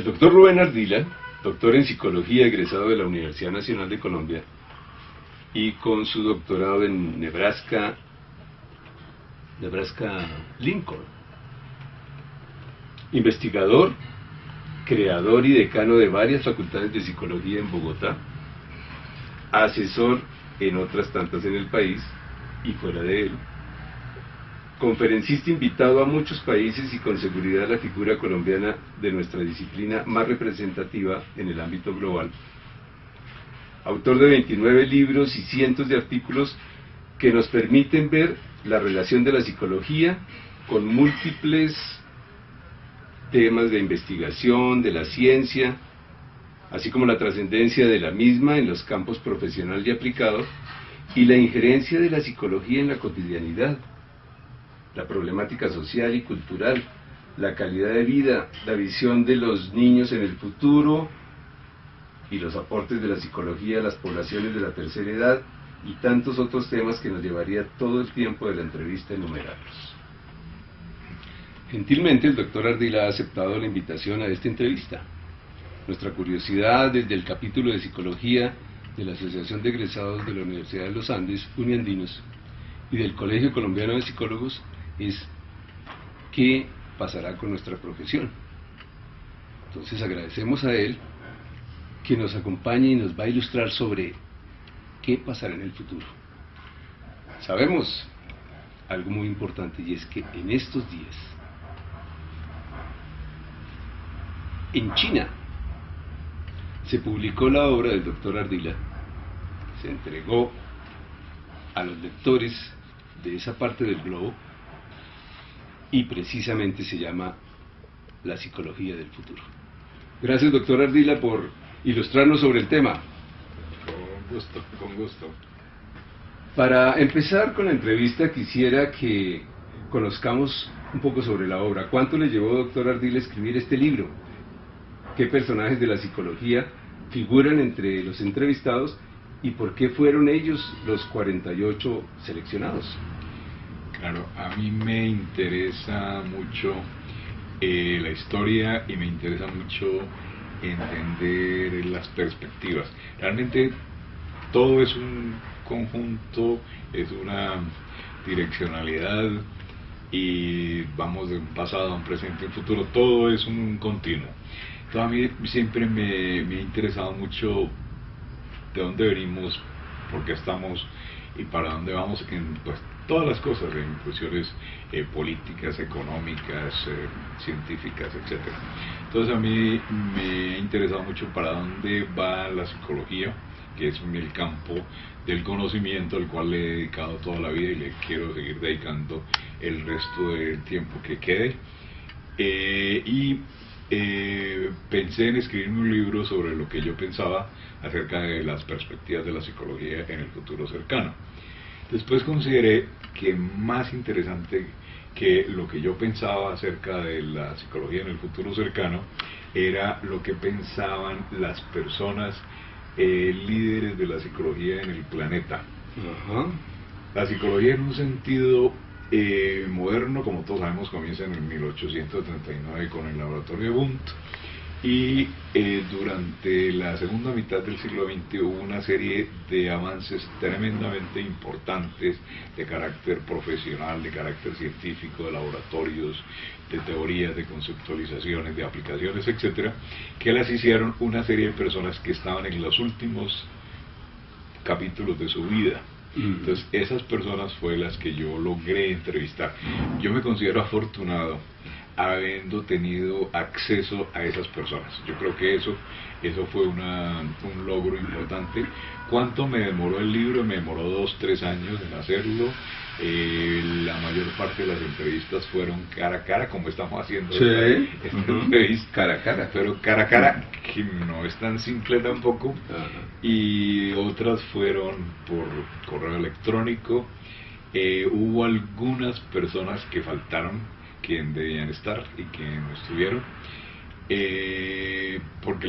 El doctor Rubén Ardila, doctor en psicología, egresado de la Universidad Nacional de Colombia, y con su doctorado en Nebraska Lincoln. Investigador, creador y decano de varias facultades de psicología en Bogotá, asesor en otras tantas en el país y fuera de él, conferencista invitado a muchos países y con seguridad la figura colombiana de nuestra disciplina más representativa en el ámbito global, autor de 29 libros y cientos de artículos que nos permiten ver la relación de la psicología con múltiples temas de investigación, de la ciencia, así como la trascendencia de la misma en los campos profesional y aplicado, y la injerencia de la psicología en la cotidianidad, la problemática social y cultural, la calidad de vida, la visión de los niños en el futuro y los aportes de la psicología a las poblaciones de la tercera edad y tantos otros temas que nos llevaría todo el tiempo de la entrevista a enumerarlos. Gentilmente el doctor Ardila ha aceptado la invitación a esta entrevista. Nuestra curiosidad desde el capítulo de psicología de la Asociación de Egresados de la Universidad de los Andes, Uniandinos, y del Colegio Colombiano de Psicólogos es qué pasará con nuestra profesión. Entonces agradecemos a él que nos acompañe y nos va a ilustrar sobre qué pasará en el futuro. Sabemos algo muy importante, y es que en estos días en China se publicó la obra del doctor Ardila, se entregó a los lectores de esa parte del globo y precisamente se llama La psicología del futuro. Gracias, doctor Ardila, por ilustrarnos sobre el tema. Con gusto, con gusto. Para empezar con la entrevista quisiera que conozcamos un poco sobre la obra. ¿Cuánto le llevó, doctor Ardila, escribir este libro? ¿Qué personajes de la psicología figuran entre los entrevistados y por qué fueron ellos los 48 seleccionados? Claro, a mí me interesa mucho la historia y me interesa mucho entender las perspectivas. Realmente todo es un conjunto, es una direccionalidad y vamos de un pasado a un presente y un futuro, todo es un continuo. Entonces a mí siempre me ha interesado mucho de dónde venimos, por qué estamos y para dónde vamos en pues, todas las cosas, en cuestiones políticas, económicas, científicas, etc. Entonces a mí me ha interesado mucho para dónde va la psicología, que es el campo del conocimiento al cual le he dedicado toda la vida y le quiero seguir dedicando el resto del tiempo que quede. Pensé en escribir un libro sobre lo que yo pensaba acerca de las perspectivas de la psicología en el futuro cercano. Después consideré que más interesante que lo que yo pensaba acerca de la psicología en el futuro cercano era lo que pensaban las personas líderes de la psicología en el planeta. La psicología en un sentido moderno, como todos sabemos, comienza en el 1839 con el laboratorio de Wundt y durante la segunda mitad del siglo XX hubo una serie de avances tremendamente importantes de carácter profesional, de carácter científico, de laboratorios, de teorías, de conceptualizaciones, de aplicaciones, etcétera, que las hicieron una serie de personas que estaban en los últimos capítulos de su vida. Entonces esas personas fue las que yo logré entrevistar. Yo me considero afortunado habiendo tenido acceso a esas personas. Yo creo que eso fue un logro importante. ¿Cuánto me demoró el libro? Me demoró 2-3 años en hacerlo. La mayor parte de las entrevistas fueron cara a cara, como estamos haciendo esta entrevista, cara a cara, pero cara a cara, que no es tan simple tampoco. Y otras fueron por correo electrónico. Hubo algunas personas que faltaron, que debían estar y que no estuvieron, porque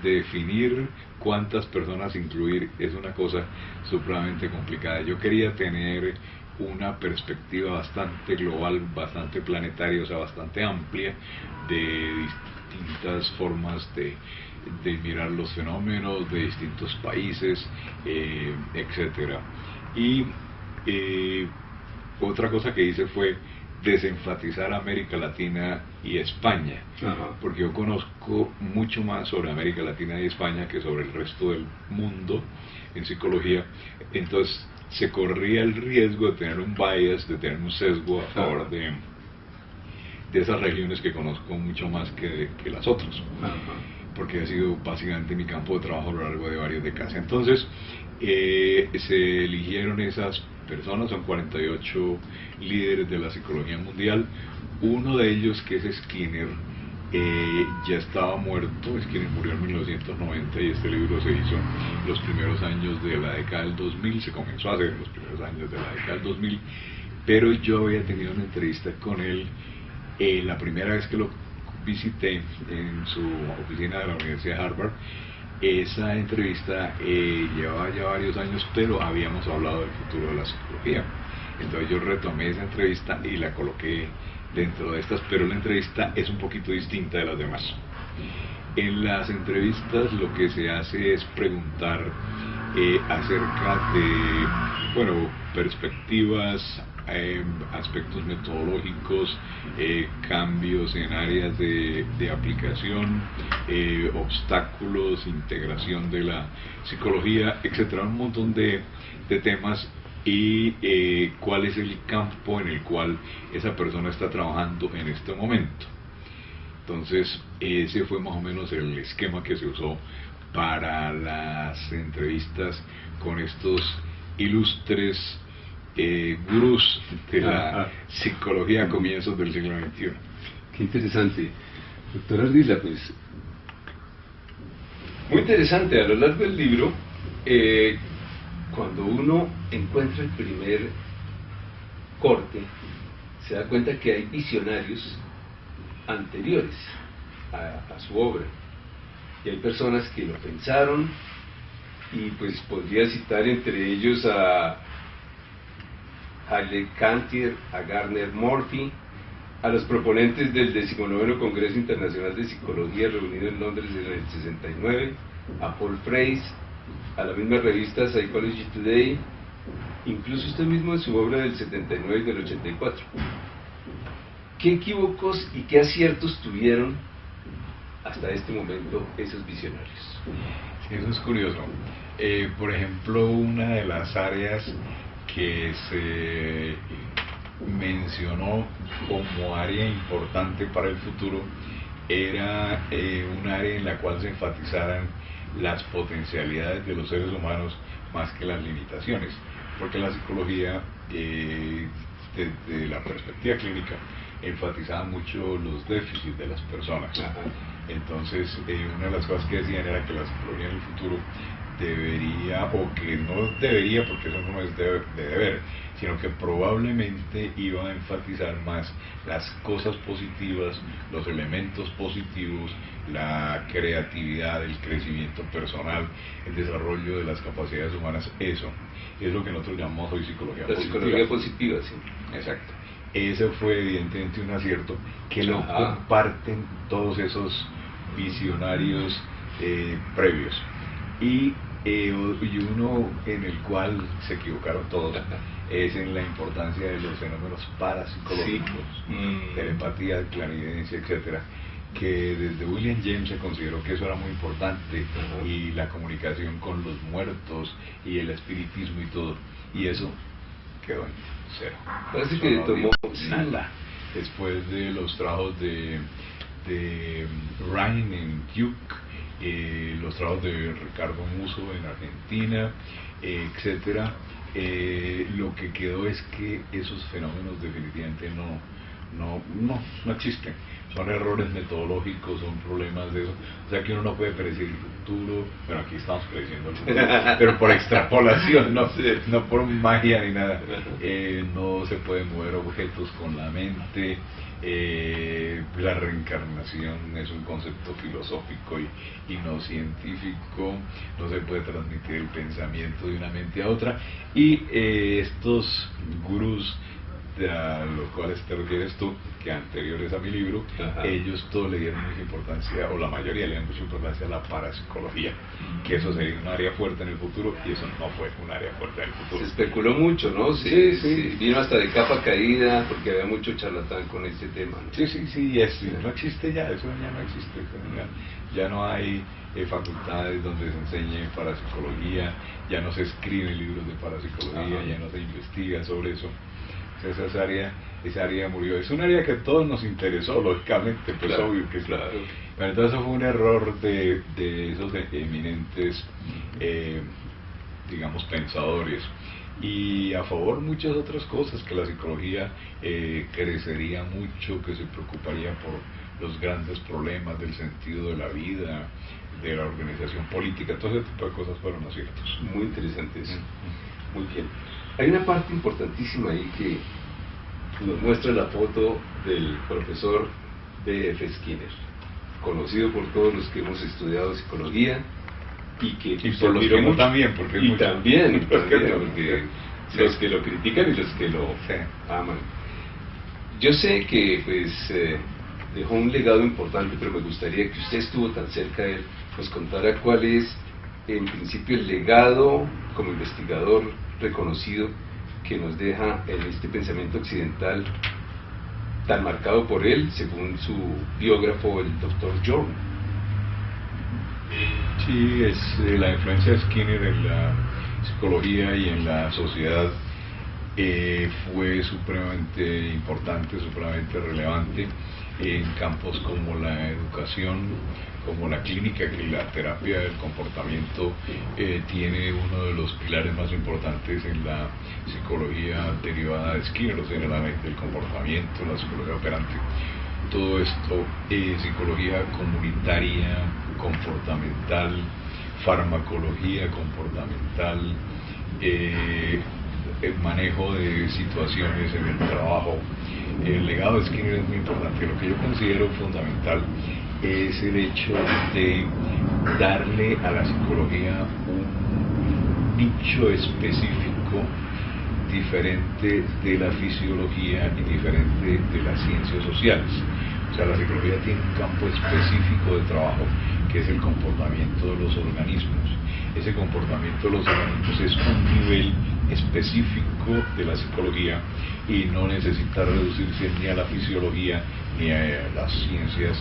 definir cuántas personas incluir es una cosa supremamente complicada. Yo quería tener una perspectiva bastante global, bastante planetaria, o sea, bastante amplia, de distintas formas de mirar los fenómenos de distintos países, etcétera. Y otra cosa que hice fue desenfatizar América Latina y España, porque yo conozco mucho más sobre América Latina y España que sobre el resto del mundo en psicología. Entonces se corría el riesgo de tener un bias, de tener un sesgo a favor de esas regiones que conozco mucho más que las otras, porque ha sido básicamente mi campo de trabajo a lo largo de varias décadas. Entonces se eligieron esas personas, son 48 líderes de la psicología mundial. Uno de ellos, que es Skinner, ya estaba muerto. Skinner murió en 1990 y este libro se hizo en los primeros años de la década del 2000, se comenzó a hacer en los primeros años de la década del 2000, pero yo había tenido una entrevista con él la primera vez que lo visité en su oficina de la Universidad de Harvard. Esa entrevista llevaba ya varios años, pero habíamos hablado del futuro de la psicología. Entonces yo retomé esa entrevista y la coloqué dentro de estas, pero la entrevista es un poquito distinta de las demás. En las entrevistas lo que se hace es preguntar acerca de, bueno, perspectivas, aspectos metodológicos, cambios en áreas de aplicación, obstáculos, integración de la psicología, etcétera, un montón de temas, y cuál es el campo en el cual esa persona está trabajando en este momento. Entonces ese fue más o menos el esquema que se usó para las entrevistas con estos ilustres gurús de la psicología a comienzos del siglo XXI. Qué interesante. Doctor Ardila, pues muy interesante. A lo largo del libro, cuando uno encuentra el primer corte, se da cuenta que hay visionarios anteriores a su obra, y hay personas que lo pensaron, y pues podría citar entre ellos a Haile Cantier, a Gardner Murphy, a los proponentes del 19º Congreso Internacional de Psicología reunido en Londres en el 69, a Paul Frase, a la misma revista Psychology Today, incluso usted mismo en su obra del 79 y del 84. ¿Qué equívocos y qué aciertos tuvieron hasta este momento esos visionarios? Eso es curioso. Por ejemplo, una de las áreas que se mencionó como área importante para el futuro era un área en la cual se enfatizaran las potencialidades de los seres humanos más que las limitaciones, porque la psicología, desde la perspectiva clínica, enfatizaba mucho los déficits de las personas. Entonces una de las cosas que decían era que la psicología en el futuro debería, o que no debería, porque eso no es de deber, sino que probablemente iba a enfatizar más las cosas positivas, los elementos positivos, la creatividad, el crecimiento personal, el desarrollo de las capacidades humanas. Eso es lo que nosotros llamamos hoy psicología positiva. La psicología positiva, sí. Exacto. Ese fue evidentemente un acierto que lo comparten todos esos visionarios previos. Y uno en el cual se equivocaron todos es en la importancia de los fenómenos parapsicológicos, telepatía, clarividencia, etcétera, que desde William James se consideró que eso era muy importante, y la comunicación con los muertos y el espiritismo y todo, y eso quedó en cero. Parece que tomó nada. Después de los trabajos de Ryan en Duke, los trabajos de Ricardo Musso en Argentina, etcétera, lo que quedó es que esos fenómenos definitivamente no existen. Son errores metodológicos, son problemas de eso. O sea que uno no puede predecir el futuro. Bueno, aquí estamos prediciendo el futuro, pero por extrapolación, no por magia ni nada. No se pueden mover objetos con la mente. La reencarnación es un concepto filosófico y no científico. No se puede transmitir el pensamiento de una mente a otra. Y estos gurús a los cuales te refieres tú, que anteriores a mi libro, Ajá. ellos todos le dieron mucha importancia, o la mayoría le dieron mucha importancia a la parapsicología, que eso sería un área fuerte en el futuro, y eso no fue un área fuerte en el futuro. Se especuló mucho, ¿no? Sí. Vino hasta de capa caída porque había mucho charlatán con este tema, ¿no? Sí, no existe ya, eso ya no existe, ya no hay facultades donde se enseñe parapsicología, ya no se escriben libros de parapsicología, ya no se investiga sobre eso. Entonces esa área murió. Es un área que a todos nos interesó, lógicamente, pues claro, obvio que claro. Pero entonces eso fue un error de esos eminentes, digamos, pensadores. Y a favor muchas otras cosas, que la psicología crecería mucho, que se preocuparía por los grandes problemas del sentido de la vida, de la organización política, todo ese tipo de cosas fueron aciertos. Muy interesante eso. Muy bien. Hay una parte importantísima ahí que nos muestra la foto del profesor B.F. Skinner, conocido por todos los que hemos estudiado psicología y por los que no también, porque y también porque los que lo critican y los que lo aman. Yo sé que pues dejó un legado importante, pero me gustaría que usted estuvo tan cerca de él, nos contara cuál es en principio el legado como investigador reconocido que nos deja en este pensamiento occidental tan marcado por él, según su biógrafo, el Dr. Jorn. Sí, es la influencia de Skinner en la psicología y en la sociedad fue supremamente importante, supremamente relevante en campos como la educación, como la clínica, que la terapia del comportamiento tiene uno de los pilares más importantes en la psicología derivada de Skinner, o sea, en la del comportamiento, la psicología operante. Todo esto, psicología comunitaria, comportamental, farmacología comportamental, el manejo de situaciones en el trabajo. El legado de Skinner es muy importante. Lo que yo considero fundamental es el hecho de darle a la psicología un nicho específico diferente de la fisiología y diferente de las ciencias sociales. O sea, la psicología tiene un campo específico de trabajo que es el comportamiento de los organismos. Ese comportamiento de los organismos es un nivel específico de la psicología y no necesita reducirse ni a la fisiología ni a las ciencias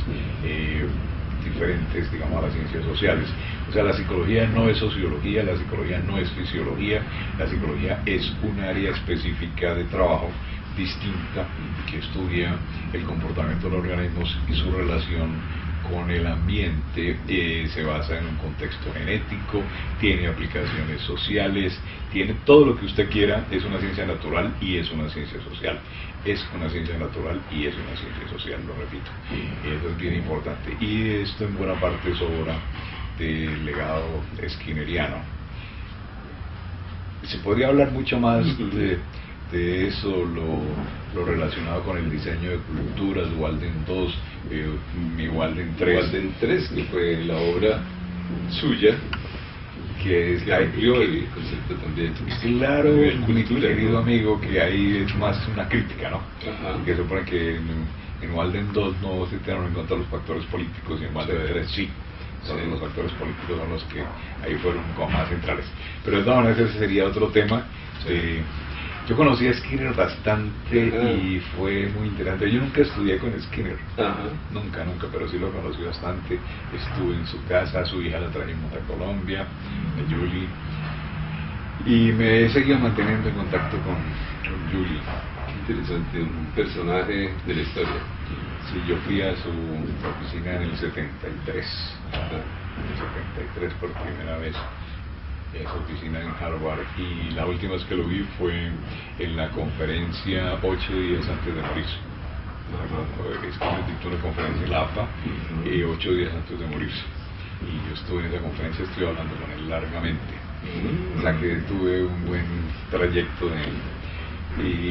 diferentes, digamos, a las ciencias sociales. O sea, la psicología no es sociología, la psicología no es fisiología, la psicología es un área específica de trabajo distinta que estudia el comportamiento de los organismos y su relación con el ambiente. Se basa en un contexto genético, tiene aplicaciones sociales, tiene todo lo que usted quiera. Es una ciencia natural y es una ciencia social. Es una ciencia natural y es una ciencia social, lo repito. Eso es bien importante. Y esto en buena parte es obra del legado skinneriano. Se podría hablar mucho más de eso, lo relacionado con el diseño de culturas, Walden 2, mi Walden 3. Walden 3, que fue la obra suya, que amplió el concepto también. Claro, mi querido amigo, que ahí es más una crítica, ¿no? Ajá. Que supone que en Walden 2 no se tienen en cuenta los factores políticos y en Walden 3 sí. Los factores políticos son los que ahí fueron como más centrales. Pero de todas maneras ese sería otro tema. Yo conocí a Skinner bastante y fue muy interesante. Yo nunca estudié con Skinner, nunca, pero sí lo conocí bastante. Estuve en su casa, su hija la trajimos a Colombia, a Julie, y me he seguido manteniendo en contacto con Julie. Qué interesante, un personaje de la historia. Sí, yo fui a su oficina en el 73, en el 73 por primera vez. Su oficina en Harvard, y la última vez que lo vi fue en la conferencia 8 días antes de morirse. Skinner dictó una conferencia en la APA 8 días antes de morirse, y yo estuve en esa conferencia, estuve hablando con él largamente. O sea que tuve un buen trayecto de él,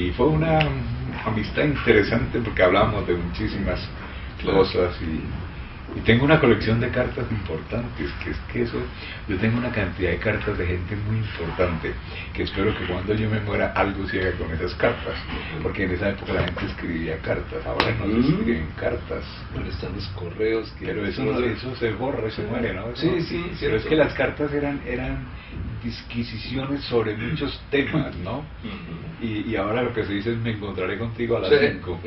y fue una amistad interesante porque hablamos de muchísimas cosas, Y tengo una colección de cartas importantes, que es que eso, yo tengo una cantidad de cartas de gente muy importante, que espero que cuando yo me muera algo se haga con esas cartas, porque en esa época la gente escribía cartas, ahora no se escriben cartas. Ahora están los correos, que pero eso se borra, se muere, ¿no? Sí, sí, pero es que las cartas eran disquisiciones sobre muchos temas, ¿no? Y ahora lo que se dice es me encontraré contigo a las 5.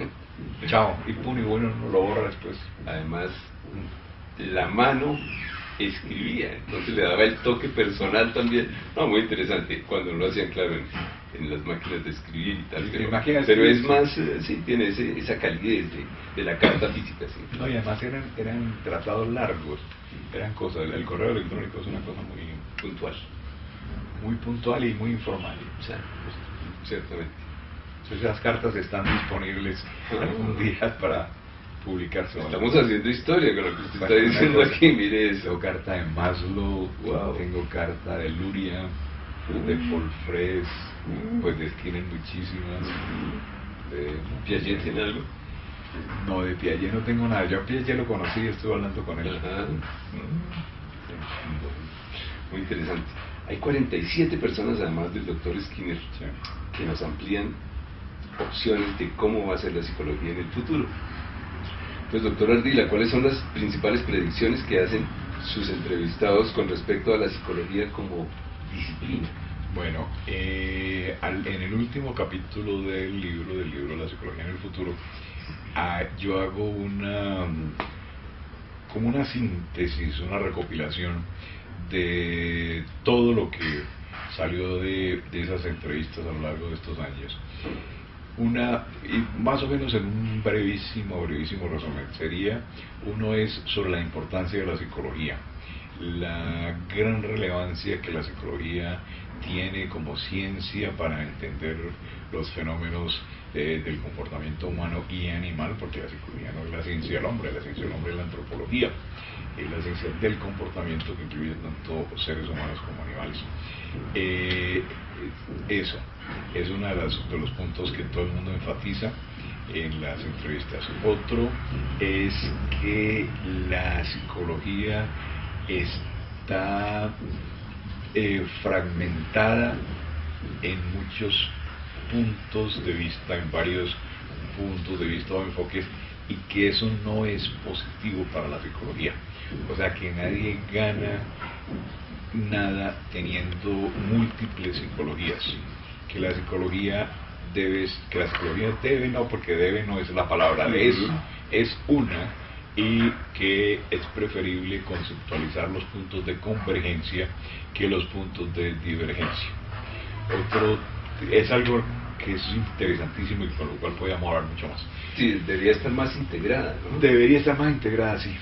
Chao, y pum, y bueno, uno lo borra después. Además, la mano escribía, entonces le daba el toque personal también. No, muy interesante, cuando lo hacían, claro, en las máquinas de escribir y tal. Pero es más, sí, tiene esa calidez de la carta física. Sí. No, y además eran tratados largos, eran cosas. El correo electrónico es una cosa muy puntual. Muy puntual y muy informal. O sea, ciertamente. Entonces las cartas están disponibles algún día para publicarse. Estamos haciendo historia con lo que usted está diciendo aquí, mire eso. Tengo carta de Maslow, tengo carta de Luria, de Paul Frees, pues tienen muchísimas. ¿Piaget tiene algo? No, de Piaget no tengo nada. Yo a Piaget lo conocí y estuve hablando con él. Muy interesante. Hay 47 personas, además del doctor Skinner, que nos amplían opciones de cómo va a ser la psicología en el futuro. Pues, doctor Ardila, ¿cuáles son las principales predicciones que hacen sus entrevistados con respecto a la psicología como disciplina? Bueno, en el último capítulo del libro La psicología en el futuro, yo hago como una síntesis, una recopilación de todo lo que salió de esas entrevistas a lo largo de estos años. Y más o menos en un brevísimo resumen, uno es sobre la importancia de la psicología, la gran relevancia que la psicología tiene como ciencia para entender los fenómenos del comportamiento humano y animal, porque la psicología no es la ciencia del hombre, la ciencia del hombre es la antropología, es la ciencia del comportamiento que incluye tanto seres humanos como animales. Eso es uno de los puntos que todo el mundo enfatiza en las entrevistas. Otro es que la psicología está fragmentada en muchos puntos de vista, en varios puntos de vista o enfoques, y que eso no es positivo para la psicología. O sea, que nadie gana nada teniendo múltiples psicologías, que la psicología debe, no, porque debe no es la palabra, es una, y que es preferible conceptualizar los puntos de convergencia que los puntos de divergencia. Otro es algo que es interesantísimo y con lo cual podríamos hablar mucho más. Sí, debería estar más integrada, ¿no? Debería estar más integrada, sí.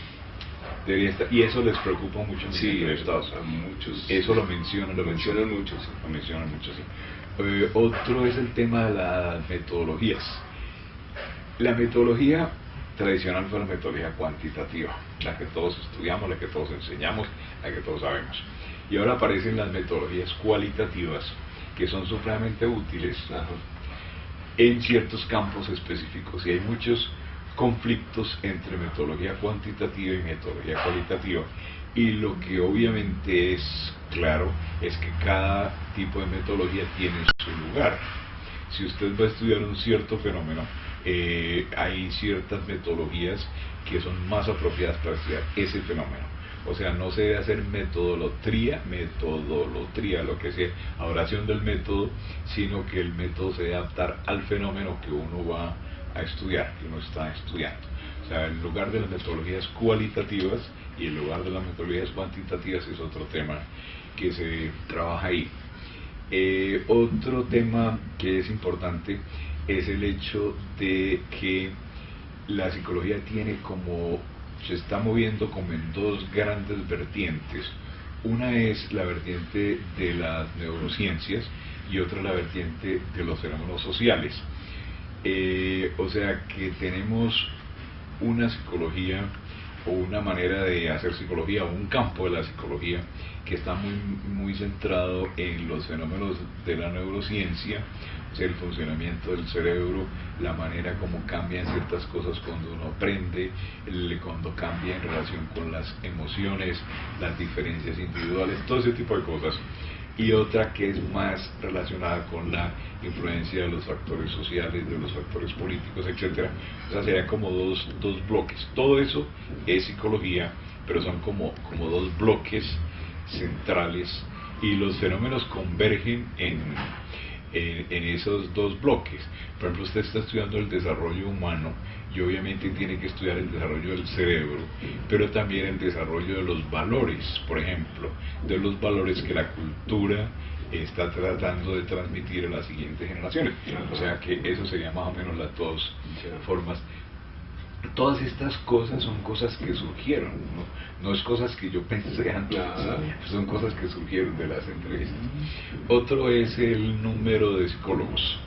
Debería estar, y eso les preocupa mucho a los entrevistados. A muchos. Eso lo mencionan mucho, sí. Otro es el tema de las metodologías. La metodología tradicional fue la metodología cuantitativa, la que todos estudiamos, la que todos enseñamos, la que todos sabemos. Y ahora aparecen las metodologías cualitativas, que son supremamente útiles en ciertos campos específicos, y hay muchos conflictos entre metodología cuantitativa y metodología cualitativa, y lo que obviamente es claro es que cada tipo de metodología tiene su lugar. Si usted va a estudiar un cierto fenómeno, hay ciertas metodologías que son más apropiadas para estudiar ese fenómeno. O sea, no se debe hacer metodolotría, lo que sea, adoración del método, sino que el método se debe adaptar al fenómeno que uno va a estudiar, que uno está estudiando. O sea, en lugar de las metodologías cualitativas y en lugar de las metodologías cuantitativas es otro tema que se trabaja ahí. Otro tema que es importante es el hecho de que la psicología se está moviendo como en dos grandes vertientes. Una es la vertiente de las neurociencias y otra la vertiente de los fenómenos sociales. O sea que tenemos una psicología o una manera de hacer psicología, o un campo de la psicología que está muy centrado en los fenómenos de la neurociencia, o sea, el funcionamiento del cerebro, la manera como cambian ciertas cosas cuando uno aprende, cuando cambia en relación con las emociones, las diferencias individuales, todo ese tipo de cosas. Y otra que es más relacionada con la influencia de los factores sociales, de los factores políticos, etcétera. O sea, serían como dos bloques. Todo eso es psicología, pero son como dos bloques centrales, y los fenómenos convergen en esos dos bloques. Por ejemplo, usted está estudiando el desarrollo humano y obviamente tiene que estudiar el desarrollo del cerebro, pero también el desarrollo de los valores, por ejemplo, de los valores que la cultura está tratando de transmitir a las siguientes generaciones. O sea que eso sería más o menos las dos formas. Todas estas cosas son cosas que surgieron, no es cosas que yo pensé antes, son cosas que surgieron de las entrevistas. Otro es el número de psicólogos,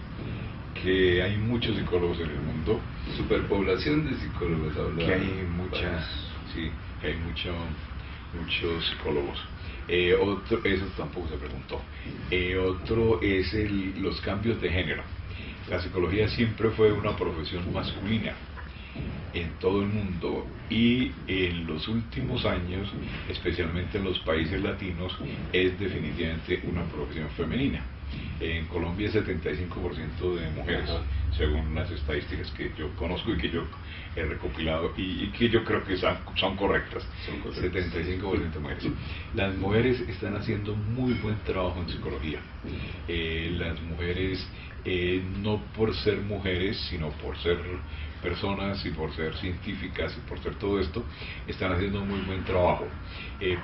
que hay muchos psicólogos en el mundo. Superpoblación de psicólogos, que hay muchas, sí, hay muchos psicólogos. Eso tampoco se preguntó. Otro es los cambios de género. La psicología siempre fue una profesión masculina en todo el mundo, y en los últimos años, especialmente en los países latinos, es definitivamente una profesión femenina. En Colombia es 75% de mujeres, según las estadísticas que yo conozco y que yo he recopilado y que yo creo que son correctas. 75% de mujeres. Las mujeres están haciendo muy buen trabajo en psicología. Las mujeres, no por ser mujeres, sino por ser personas y por ser científicas y por ser todo esto, están haciendo muy buen trabajo.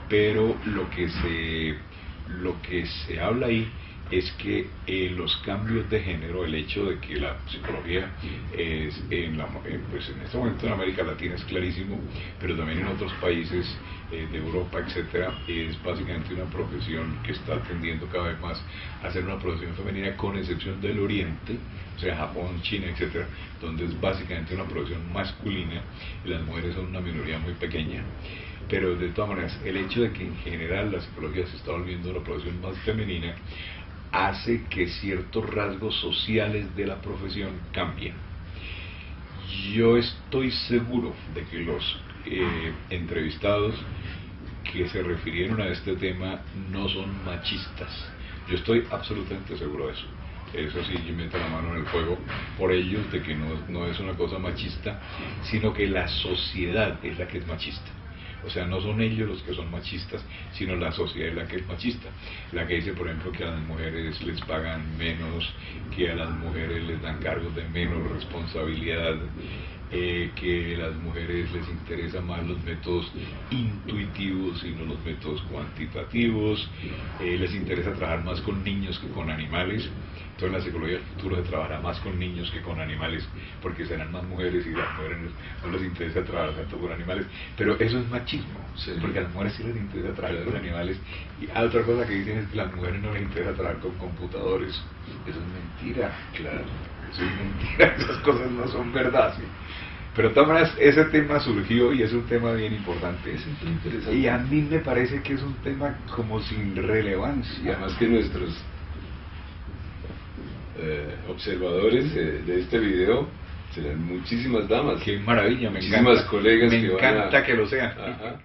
Pero lo que se habla ahí es que los cambios de género, el hecho de que la psicología es pues en este momento en América Latina es clarísimo, pero también en otros países de Europa, etcétera, es básicamente una profesión que está tendiendo cada vez más a ser una profesión femenina, con excepción del Oriente, o sea, Japón, China, etcétera, donde es básicamente una profesión masculina y las mujeres son una minoría muy pequeña. Pero de todas maneras, el hecho de que en general la psicología se está volviendo una profesión más femenina hace que ciertos rasgos sociales de la profesión cambien. Yo estoy seguro de que los entrevistados que se refirieron a este tema no son machistas. Yo estoy absolutamente seguro de eso. Eso sí, yo meto la mano en el fuego por ellos, de que no es una cosa machista, sino que la sociedad es la que es machista. O sea, no son ellos los que son machistas, sino la sociedad es la que es machista. La que dice, por ejemplo, que a las mujeres les pagan menos, que a las mujeres les dan cargos de menos responsabilidad, que a las mujeres les interesan más los métodos intuitivos y no los métodos cuantitativos, les interesa trabajar más con niños que con animales. Entonces en la psicología del futuro se trabajará más con niños que con animales, porque serán más mujeres y las mujeres no les interesa trabajar tanto con animales. Pero eso es machismo, porque a las mujeres sí les interesa trabajar con animales. Y otra cosa que dicen es que a las mujeres no les interesa trabajar con computadores. Eso es mentira, claro, eso es mentira, esas cosas no son verdad, ¿sí? Pero de todas maneras, ese tema surgió y es un tema bien importante. Es muy interesante. Y a mí me parece que es un tema como sin relevancia. Además que nuestros observadores de este video serán muchísimas damas. Qué maravilla, me muchísimas encanta. Colegas me que encanta van a... que lo sean. Ajá.